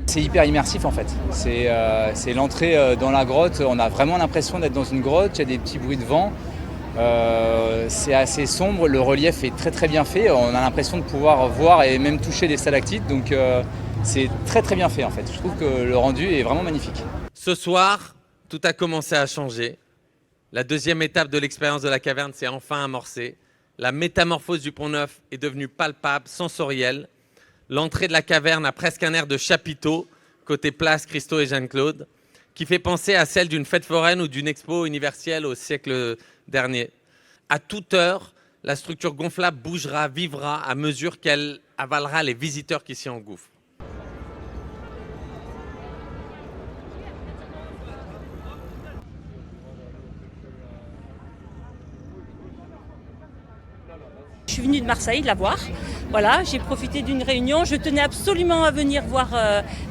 C'est hyper immersif en fait. C'est l'entrée dans la grotte. On a vraiment l'impression d'être dans une grotte. Il y a des petits bruits de vent. C'est assez sombre. Le relief est très très bien fait. On a l'impression de pouvoir voir et même toucher des stalactites. Donc c'est très très bien fait en fait. Je trouve que le rendu est vraiment magnifique. Ce soir, tout a commencé à changer. La deuxième étape de l'expérience de la caverne s'est enfin amorcée. La métamorphose du Pont-Neuf est devenue palpable, sensorielle. L'entrée de la caverne a presque un air de chapiteau, côté place Christo et Jeanne-Claude, qui fait penser à celle d'une fête foraine ou d'une expo universelle au siècle dernier. À toute heure, la structure gonflable bougera, vivra à mesure qu'elle avalera les visiteurs qui s'y engouffrent. Je suis venue de Marseille la voir. Voilà, j'ai profité d'une réunion. Je tenais absolument à venir voir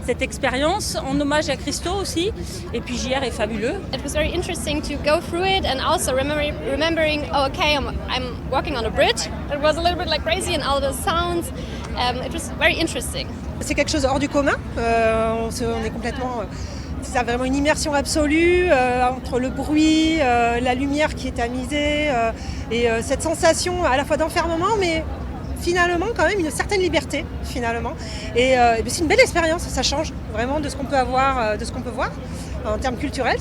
cette expérience en hommage à Christo aussi. Et puis JR est fabuleux. It was very interesting to go through it and also remembering, oh, okay, I'm walking on a bridge. It was a little bit like crazy and all the sounds. It was very interesting. C'est quelque chose hors du commun. On est complètement... C'est vraiment une immersion absolue entre le bruit, la lumière qui est tamisée et cette sensation à la fois d'enfermement, mais finalement quand même une certaine liberté finalement. Et c'est une belle expérience, ça change vraiment de ce qu'on peut avoir, de ce qu'on peut voir en termes culturels.